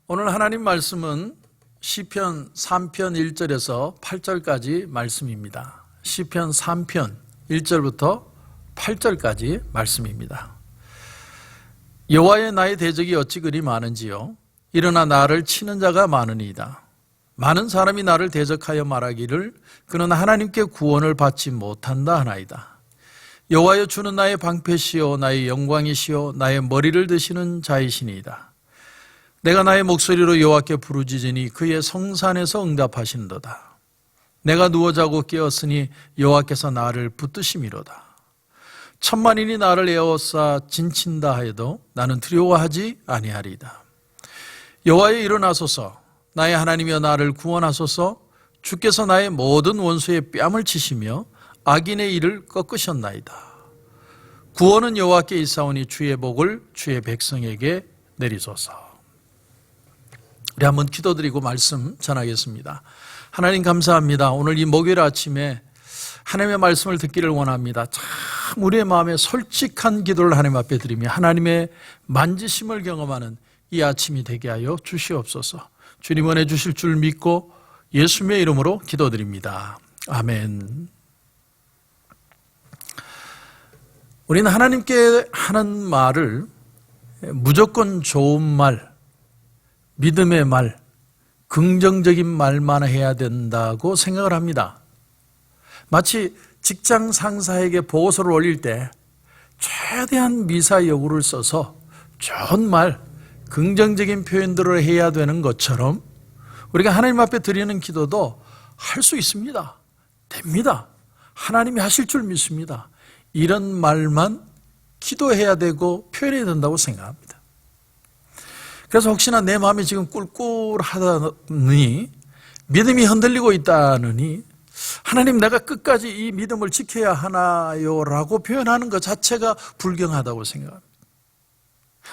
오늘 하나님 말씀은 시편 3편 1절에서 8절까지 말씀입니다. 시편 3편 1절부터 8절까지 말씀입니다. 여호와의 나의 대적이 어찌 그리 많은지요. 일어나 나를 치는 자가 많으니이다. 많은 사람이 나를 대적하여 말하기를 그는 하나님께 구원을 받지 못한다 하나이다. 여호와여, 주는 나의 방패시요 나의 영광이시요 나의 머리를 드시는 자이시니이다. 내가 나의 목소리로 여호와께 부르짖으니 그의 성산에서 응답하신도다. 내가 누워 자고 깨었으니 여호와께서 나를 붙드심이로다. 천만인이 나를 에워싸 진친다 하여도 나는 두려워하지 아니하리이다. 여호와여, 일어나소서. 나의 하나님이여, 나를 구원하소서. 주께서 나의 모든 원수의 뺨을 치시며 악인의 일을 꺾으셨나이다. 구원은 여호와께 있사오니 주의 복을 주의 백성에게 내리소서. 우리 한번 기도드리고 말씀 전하겠습니다. 하나님 감사합니다. 오늘 이 목요일 아침에 하나님의 말씀을 듣기를 원합니다. 참 우리의 마음에 솔직한 기도를 하나님 앞에 드리며 하나님의 만지심을 경험하는 이 아침이 되게 하여 주시옵소서. 주님 은혜 주실 줄 믿고 예수님의 이름으로 기도드립니다. 아멘. 우리는 하나님께 하는 말을 무조건 좋은 말, 믿음의 말, 긍정적인 말만 해야 된다고 생각을 합니다. 마치 직장 상사에게 보고서를 올릴 때 최대한 미사 여구를 써서 좋은 말, 긍정적인 표현들을 해야 되는 것처럼 우리가 하나님 앞에 드리는 기도도 할 수 있습니다. 됩니다. 하나님이 하실 줄 믿습니다. 이런 말만 기도해야 되고 표현해야 된다고 생각합니다. 그래서 혹시나 내 마음이 지금 꿀꿀하다니, 믿음이 흔들리고 있다느니 하나님, 내가 끝까지 이 믿음을 지켜야 하나요? 라고 표현하는 것 자체가 불경하다고 생각합니다.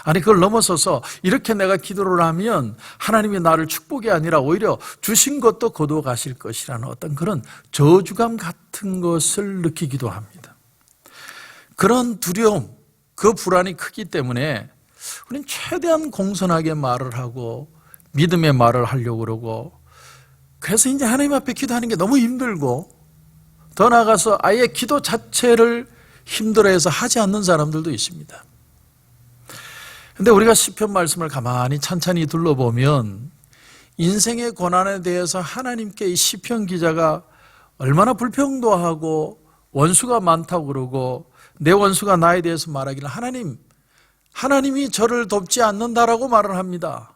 아니, 그걸 넘어서서 이렇게 내가 기도를 하면 하나님이 나를 축복이 아니라 오히려 주신 것도 거두어 가실 것이라는 어떤 그런 저주감 같은 것을 느끼기도 합니다. 그런 두려움, 그 불안이 크기 때문에 우리는 최대한 공손하게 말을 하고 믿음의 말을 하려고 그러고, 그래서 이제 하나님 앞에 기도하는 게 너무 힘들고, 더 나아가서 아예 기도 자체를 힘들어해서 하지 않는 사람들도 있습니다. 그런데 우리가 시편 말씀을 가만히 찬찬히 둘러보면 인생의 고난에 대해서 하나님께 이 시편 기자가 얼마나 불평도하고 원수가 많다고 그러고, 내 원수가 나에 대해서 말하기를 하나님이 저를 돕지 않는다라고 말을 합니다.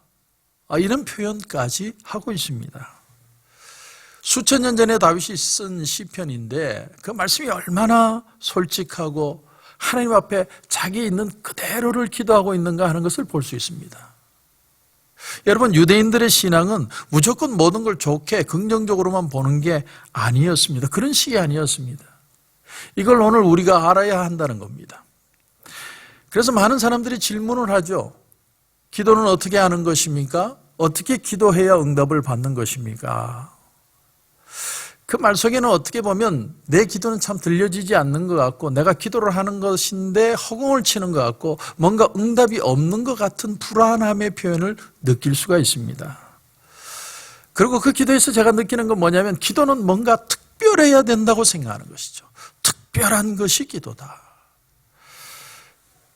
이런 표현까지 하고 있습니다. 수천 년 전에 다윗이 쓴 시편인데 그 말씀이 얼마나 솔직하고 하나님 앞에 자기 있는 그대로를 기도하고 있는가 하는 것을 볼 수 있습니다. 여러분, 유대인들의 신앙은 무조건 모든 걸 좋게 긍정적으로만 보는 게 아니었습니다. 그런 식이 아니었습니다. 이걸 오늘 우리가 알아야 한다는 겁니다. 그래서 많은 사람들이 질문을 하죠. 기도는 어떻게 하는 것입니까? 어떻게 기도해야 응답을 받는 것입니까? 그 말 속에는 어떻게 보면 내 기도는 참 들려지지 않는 것 같고, 내가 기도를 하는 것인데 허공을 치는 것 같고, 뭔가 응답이 없는 것 같은 불안함의 표현을 느낄 수가 있습니다. 그리고 그 기도에서 제가 느끼는 건 뭐냐면, 기도는 뭔가 특별해야 된다고 생각하는 것이죠. 특별한 것이 기도다.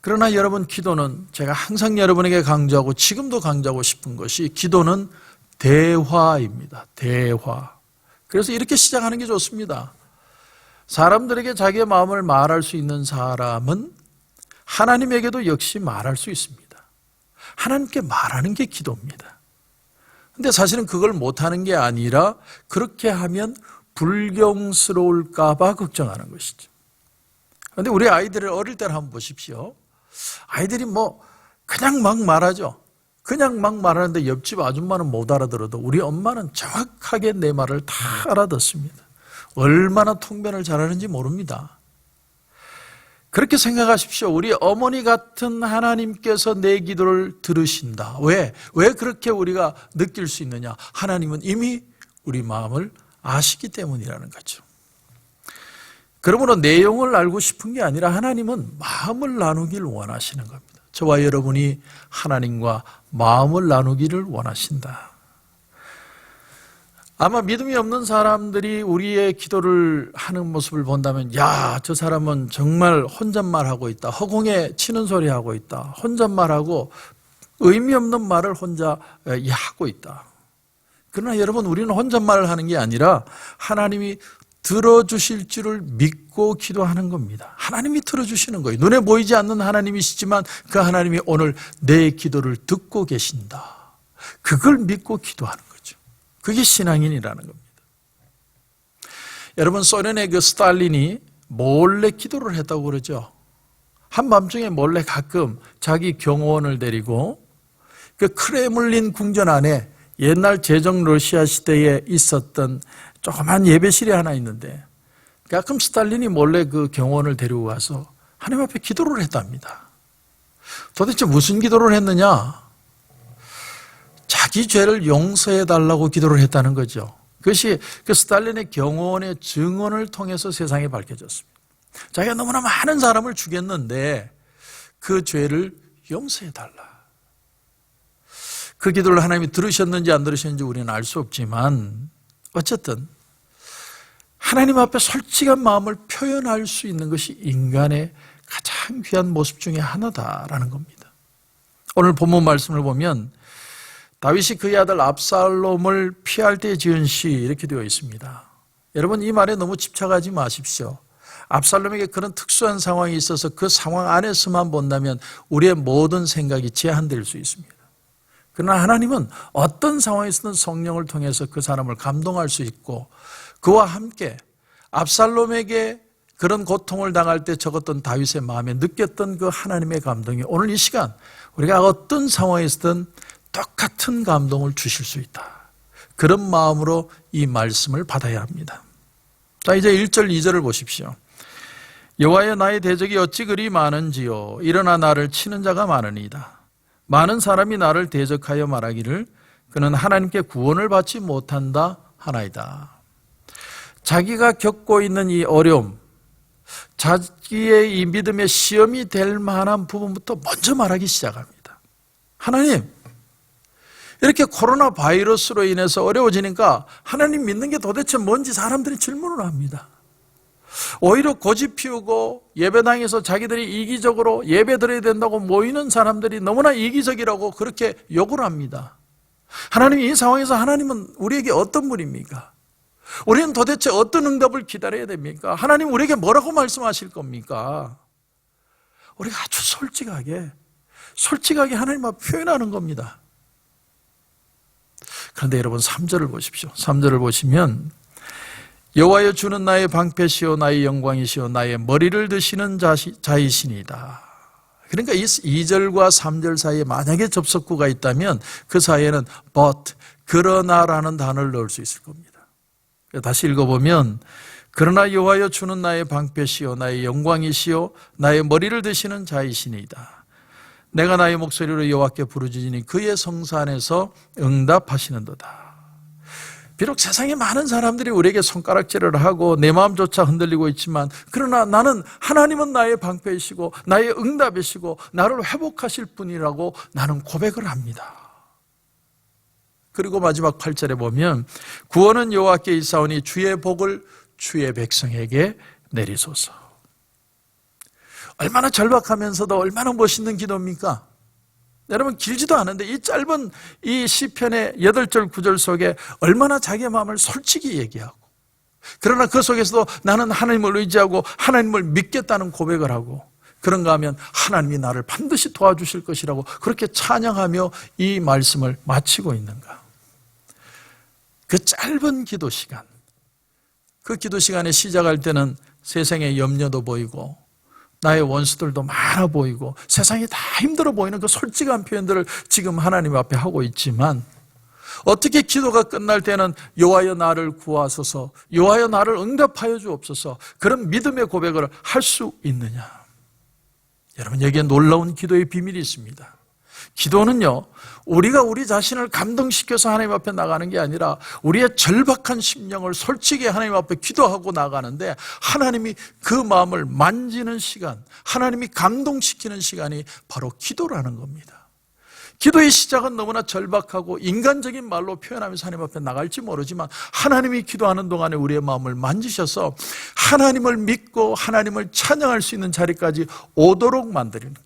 그러나 여러분, 기도는 제가 항상 여러분에게 강조하고 지금도 강조하고 싶은 것이, 기도는 대화입니다. 대화. 그래서 이렇게 시작하는 게 좋습니다. 사람들에게 자기의 마음을 말할 수 있는 사람은 하나님에게도 역시 말할 수 있습니다. 하나님께 말하는 게 기도입니다. 근데 사실은 그걸 못하는 게 아니라 그렇게 하면 불경스러울까 봐 걱정하는 것이죠. 그런데 우리 아이들을 어릴 때를 한번 보십시오. 아이들이 그냥 막 말하죠. 그냥 막 말하는데 옆집 아줌마는 못 알아들어도 우리 엄마는 정확하게 내 말을 다 알아듣습니다. 얼마나 통변을 잘하는지 모릅니다. 그렇게 생각하십시오. 우리 어머니 같은 하나님께서 내 기도를 들으신다. 왜 그렇게 우리가 느낄 수 있느냐? 하나님은 이미 우리 마음을 아시기 때문이라는 거죠. 그러므로 내용을 알고 싶은 게 아니라 하나님은 마음을 나누길 원하시는 겁니다. 저와 여러분이 하나님과 마음을 나누기를 원하신다. 아마 믿음이 없는 사람들이 우리의 기도를 하는 모습을 본다면, 야, 저 사람은 정말 혼잣말하고 있다, 허공에 치는 소리 하고 있다, 혼잣말하고 의미 없는 말을 혼자 하고 있다. 그러나 여러분, 우리는 혼잣말을 하는 게 아니라 하나님이 들어주실 줄을 믿고 기도하는 겁니다. 하나님이 들어주시는 거예요. 눈에 보이지 않는 하나님이시지만 그 하나님이 오늘 내 기도를 듣고 계신다. 그걸 믿고 기도하는 거죠. 그게 신앙인이라는 겁니다. 여러분, 소련의 그 스탈린이 몰래 기도를 했다고 그러죠. 한밤중에 몰래 가끔 자기 경호원을 데리고 그 크레물린 궁전 안에 옛날 제정 러시아 시대에 있었던 조그만 예배실이 하나 있는데 가끔 스탈린이 몰래 그 경호원을 데리고 가서 하나님 앞에 기도를 했답니다. 도대체 무슨 기도를 했느냐? 자기 죄를 용서해 달라고 기도를 했다는 거죠. 그것이 그 스탈린의 경호원의 증언을 통해서 세상에 밝혀졌습니다. 자기가 너무나 많은 사람을 죽였는데 그 죄를 용서해 달라. 그 기도를 하나님이 들으셨는지 안 들으셨는지 우리는 알 수 없지만 어쨌든 하나님 앞에 솔직한 마음을 표현할 수 있는 것이 인간의 가장 귀한 모습 중에 하나다라는 겁니다. 오늘 본문 말씀을 보면 다윗이 그의 아들 압살롬을 피할 때 지은 시 이렇게 되어 있습니다. 여러분, 이 말에 너무 집착하지 마십시오. 압살롬에게 그런 특수한 상황이 있어서 그 상황 안에서만 본다면 우리의 모든 생각이 제한될 수 있습니다. 그러나 하나님은 어떤 상황에서든 성령을 통해서 그 사람을 감동할 수 있고 그와 함께 압살롬에게 그런 고통을 당할 때 적었던 다윗의 마음에 느꼈던 그 하나님의 감동이 오늘 이 시간 우리가 어떤 상황에서든 똑같은 감동을 주실 수 있다. 그런 마음으로 이 말씀을 받아야 합니다. 자, 이제 1절 2절을 보십시오. 여호와여, 나의 대적이 어찌 그리 많은지요. 일어나 나를 치는 자가 많으니이다. 많은 사람이 나를 대적하여 말하기를 그는 하나님께 구원을 받지 못한다 하나이다. 자기가 겪고 있는 이 어려움, 자기의 이 믿음의 시험이 될 만한 부분부터 먼저 말하기 시작합니다. 하나님, 이렇게 코로나 바이러스로 인해서 어려워지니까 하나님 믿는 게 도대체 뭔지 사람들이 질문을 합니다. 오히려 고집 피우고 예배당에서 자기들이 이기적으로 예배 드려야 된다고 모이는 사람들이 너무나 이기적이라고 그렇게 욕을 합니다. 하나님, 이 상황에서 하나님은 우리에게 어떤 분입니까? 우리는 도대체 어떤 응답을 기다려야 됩니까? 하나님 우리에게 뭐라고 말씀하실 겁니까? 우리가 아주 솔직하게 하나님 앞에 표현하는 겁니다. 그런데 여러분 3절을 보십시오. 3절을 보시면 여호와여, 주는 나의 방패시오 나의 영광이시오 나의 머리를 드시는 자이시니이다. 그러니까 이 2절과 3절 사이에 만약에 접속구가 있다면 그 사이에는 but, 그러나라는 단어를 넣을 수 있을 겁니다. 다시 읽어보면 그러나 여호와여, 주는 나의 방패시오 나의 영광이시오 나의 머리를 드시는 자이시니이다. 내가 나의 목소리로 여호와께 부르짖으니 그의 성산에서 응답하시는도다. 비록 세상에 많은 사람들이 우리에게 손가락질을 하고 내 마음조차 흔들리고 있지만 그러나 나는 하나님은 나의 방패이시고 나의 응답이시고 나를 회복하실 분이라고 나는 고백을 합니다. 그리고 마지막 8절에 보면 구원은 여호와께 있사오니 주의 복을 주의 백성에게 내리소서. 얼마나 절박하면서도 얼마나 멋있는 기도입니까? 여러분, 길지도 않은데 이 짧은 이 시편의 8절 9절 속에 얼마나 자기의 마음을 솔직히 얘기하고 그러나 그 속에서도 나는 하나님을 의지하고 하나님을 믿겠다는 고백을 하고 그런가 하면 하나님이 나를 반드시 도와주실 것이라고 그렇게 찬양하며 이 말씀을 마치고 있는가. 그 짧은 기도 시간, 그 기도 시간에 시작할 때는 세상의 염려도 보이고 나의 원수들도 많아 보이고 세상이 다 힘들어 보이는 그 솔직한 표현들을 지금 하나님 앞에 하고 있지만 어떻게 기도가 끝날 때는 여호와여 나를 구하소서, 여호와여 나를 응답하여 주옵소서, 그런 믿음의 고백을 할 수 있느냐. 여러분, 여기에 놀라운 기도의 비밀이 있습니다. 기도는요, 우리가 우리 자신을 감동시켜서 하나님 앞에 나가는 게 아니라 우리의 절박한 심령을 솔직히 하나님 앞에 기도하고 나가는데 하나님이 그 마음을 만지는 시간, 하나님이 감동시키는 시간이 바로 기도라는 겁니다. 기도의 시작은 너무나 절박하고 인간적인 말로 표현하면서 하나님 앞에 나갈지 모르지만 하나님이 기도하는 동안에 우리의 마음을 만지셔서 하나님을 믿고 하나님을 찬양할 수 있는 자리까지 오도록 만드리는 것.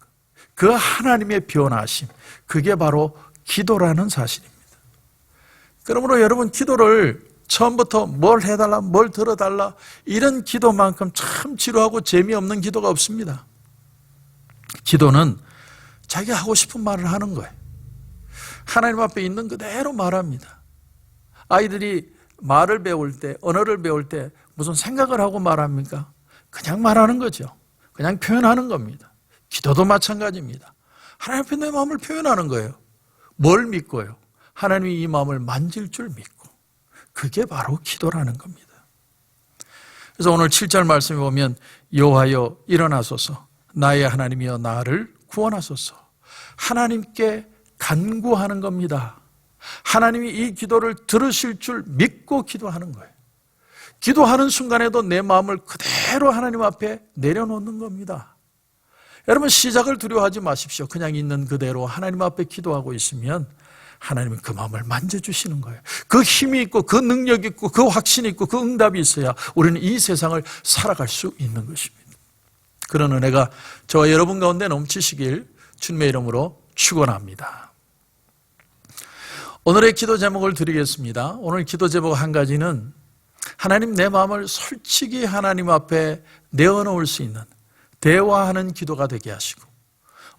그 하나님의 변화하심, 그게 바로 기도라는 사실입니다. 그러므로 여러분, 기도를 처음부터 뭘 해달라, 뭘 들어달라, 이런 기도만큼 참 지루하고 재미없는 기도가 없습니다. 기도는 자기가 하고 싶은 말을 하는 거예요. 하나님 앞에 있는 그대로 말합니다. 아이들이 말을 배울 때, 언어를 배울 때 무슨 생각을 하고 말합니까? 그냥 말하는 거죠. 그냥 표현하는 겁니다. 기도도 마찬가지입니다. 하나님 앞에 내 마음을 표현하는 거예요. 뭘 믿고요? 하나님이 이 마음을 만질 줄 믿고. 그게 바로 기도라는 겁니다. 그래서 오늘 7절 말씀에 보면 여호와여 일어나소서, 나의 하나님이여 나를 구원하소서. 하나님께 간구하는 겁니다. 하나님이 이 기도를 들으실 줄 믿고 기도하는 거예요. 기도하는 순간에도 내 마음을 그대로 하나님 앞에 내려놓는 겁니다. 여러분, 시작을 두려워하지 마십시오. 그냥 있는 그대로 하나님 앞에 기도하고 있으면 하나님은 그 마음을 만져주시는 거예요. 그 힘이 있고 그 능력이 있고 그 확신이 있고 그 응답이 있어야 우리는 이 세상을 살아갈 수 있는 것입니다. 그런 은혜가 저와 여러분 가운데 넘치시길 주님의 이름으로 축원합니다. 오늘의 기도 제목을 드리겠습니다. 오늘 기도 제목 한 가지는 하나님, 내 마음을 솔직히 하나님 앞에 내어놓을 수 있는 대화하는 기도가 되게 하시고,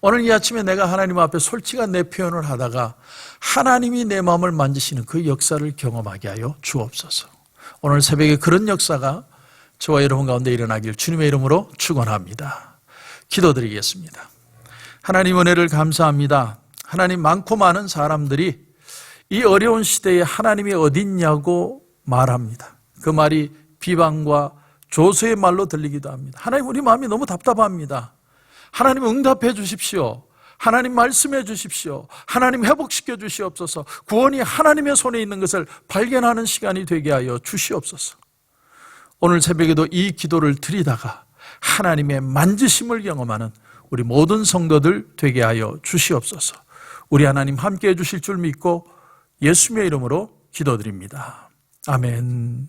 오늘 이 아침에 내가 하나님 앞에 솔직한 내 표현을 하다가 하나님이 내 마음을 만지시는 그 역사를 경험하게 하여 주옵소서. 오늘 새벽에 그런 역사가 저와 여러분 가운데 일어나길 주님의 이름으로 축원합니다. 기도드리겠습니다. 하나님, 은혜를 감사합니다. 하나님, 많고 많은 사람들이 이 어려운 시대에 하나님이 어딨냐고 말합니다. 그 말이 비방과 조소의 말로 들리기도 합니다. 하나님, 우리 마음이 너무 답답합니다. 하나님, 응답해 주십시오. 하나님, 말씀해 주십시오. 하나님, 회복시켜 주시옵소서. 구원이 하나님의 손에 있는 것을 발견하는 시간이 되게 하여 주시옵소서. 오늘 새벽에도 이 기도를 드리다가 하나님의 만지심을 경험하는 우리 모든 성도들 되게 하여 주시옵소서. 우리 하나님 함께해 주실 줄 믿고 예수님의 이름으로 기도드립니다. 아멘.